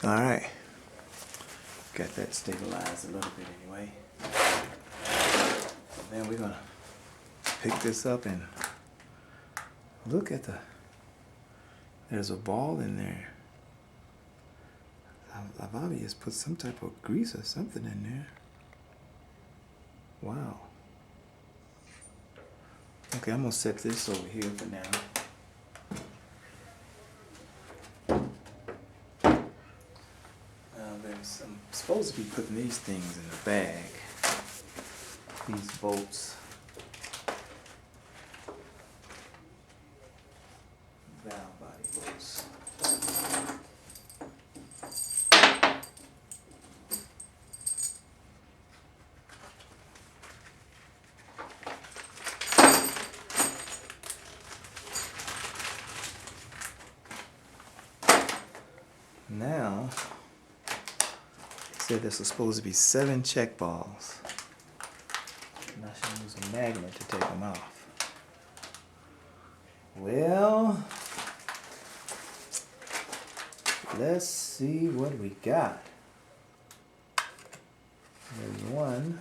All right, got that stabilized a little bit anyway. Then we're gonna pick this up and look at there's a ball in there. I've obviously put some type of grease or something in there. Wow. Okay, I'm gonna set this over here for now. I'm supposed to be putting these things in the bag. These bolts. Valve body bolts. Now, it said this was supposed to be 7 check balls. And I should use a magnet to take them off. Well, let's see what we got. There's one.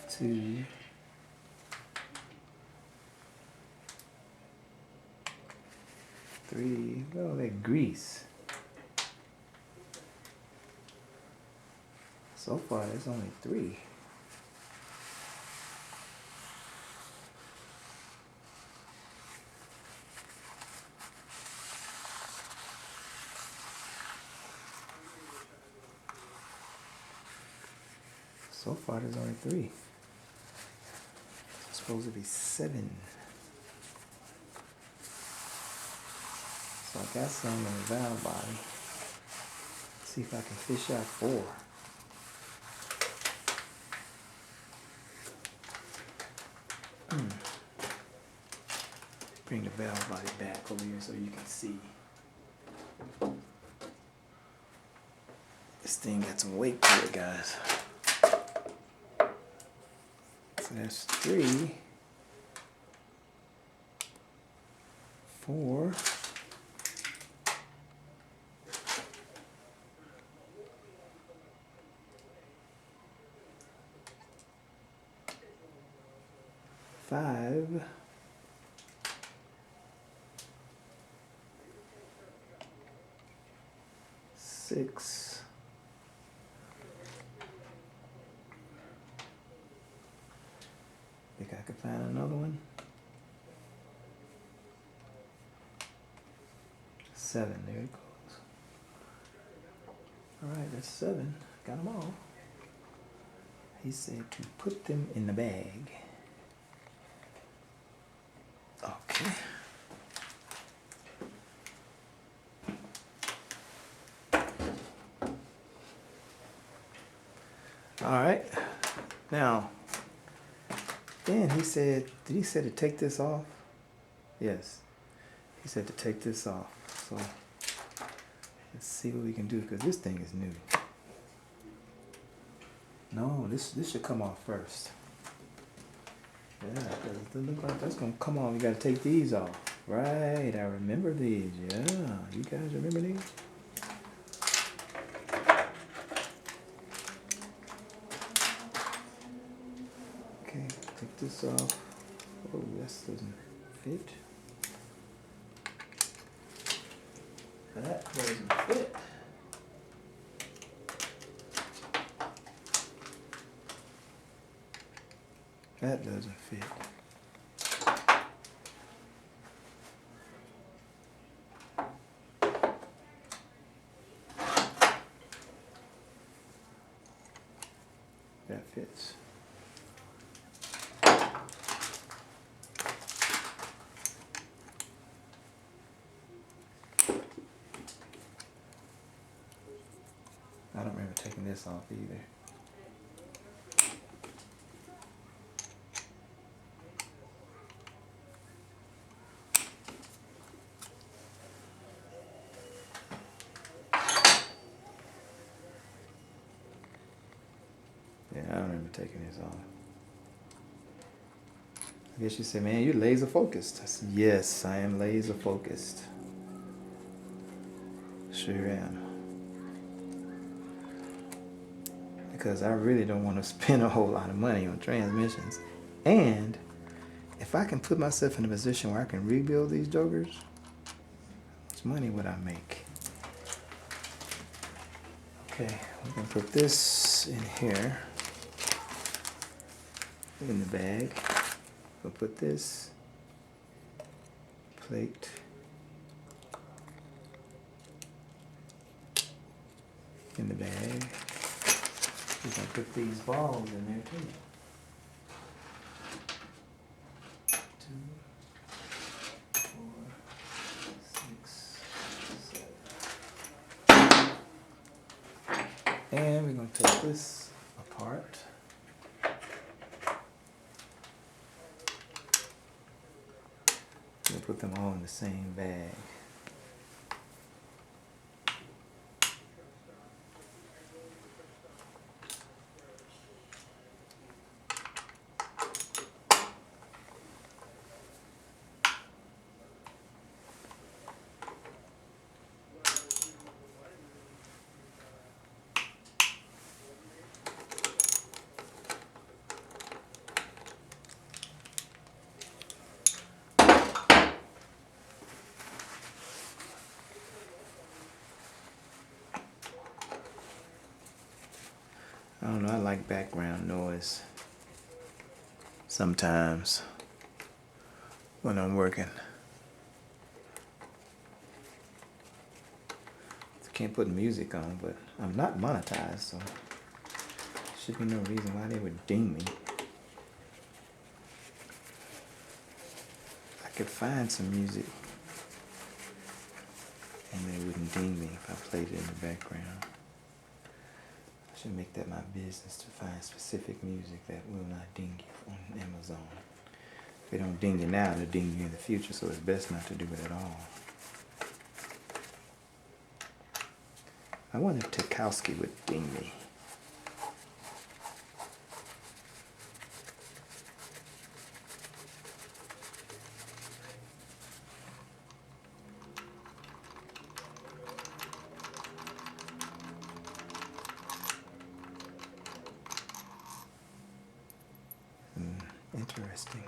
Two. Three. Oh, that grease. So far, there's only 3. So far, there's only 3. It's supposed to be 7. So I got some in the valve body. Let's see if I can fish out 4. Bring the valve body back over here so you can see. This thing got some weight to it, guys. So that's 3, 4, 5, 6, 'Think I could find another one. 7, there it goes. Alright, that's 7. Got them all. He said to put them in the bag. Okay. Alright. Now, then he said, did he say to take this off? Yes. He said to take this off. So, let's see what we can do, because this thing is new. No, this should come off first. Yeah, it look like that's going to come off. You got to take these off. Right, I remember these. Yeah, you guys remember these? Okay, take this off. Oh, this doesn't fit. That doesn't fit. That doesn't fit. That fits. I don't remember taking this off either. Yeah, I don't remember taking this off. I guess you said, man, you're laser focused. I said, yes, I am laser focused. Sure am. Because I really don't want to spend a whole lot of money on transmissions. And if I can put myself in a position where I can rebuild these jokers, how much money would I make? Okay, we're going to put this in here, in the bag. We'll put this plate in the bag. We can put these balls in there too. 2, 4, 6, 7. And we're going to take this apart. We'll put them all in the same bag. I don't know, I like background noise sometimes when I'm working. I can't put music on, but I'm not monetized, so there should be no reason why they would ding me. I could find some music and they wouldn't ding me if I played it in the background. I should make that my business to find specific music that will not ding you on Amazon. If they don't ding you now, they'll ding you in the future, so it's best not to do it at all. I wonder if Tchaikovsky would ding me. Interesting.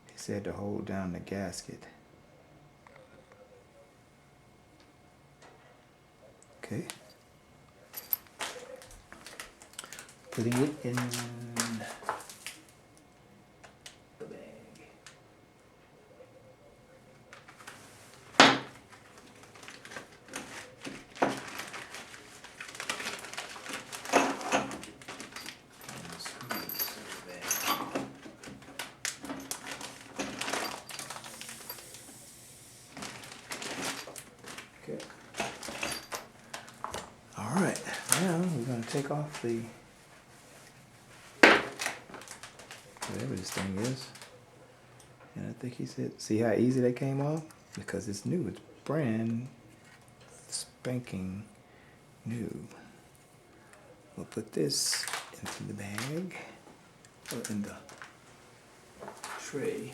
He said to hold down the gasket. Okay. Putting it in the bag. Okay. All right, now we're going to take off the whatever this thing is. And I think he said, see how easy that came off? Because it's new, it's brand spanking new. We'll put this into the bag, or in the tray.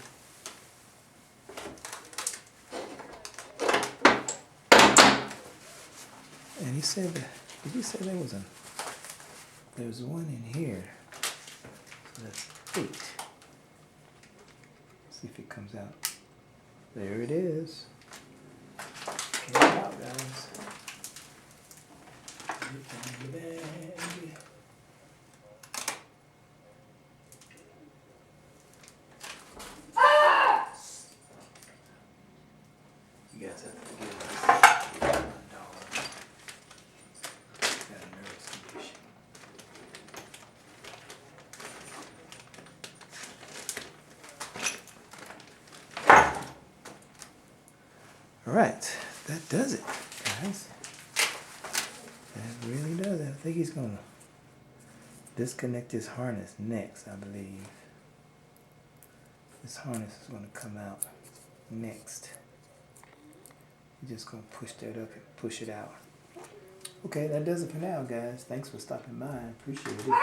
And he said, did he say there was one in here? So that's 8. See if it comes out. There it is. Get it out, guys. Put it in the bag. You guys have to forgive me. My dog got a nervous condition. All right, that does it, guys. That really does it. I think he's gonna disconnect this harness next, I believe. This harness is gonna come out next. You're just gonna push that up and push it out. Okay, that does it for now, guys. Thanks for stopping by. I appreciate it.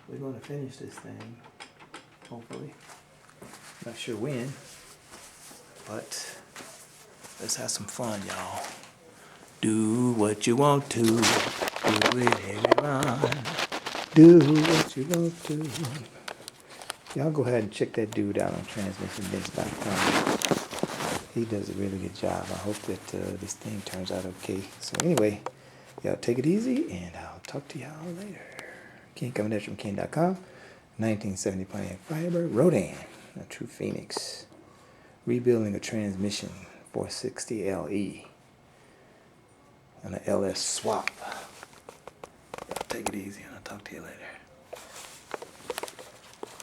We're gonna finish this thing, hopefully. Not sure when, but let's have some fun, y'all. Do what you want to. Do it everyone. Do what you want to. Y'all go ahead and check that dude out on transmissionbins.com. He does a really good job. I hope that this thing turns out okay. So anyway, y'all take it easy, and I'll talk to y'all later. Ken coming at you from Ken.com. 1970 Pontiac Firebird. Rodan, a true phoenix. Rebuilding a transmission 460 LE. And an LS swap. Y'all take it easy, and I'll talk to you later.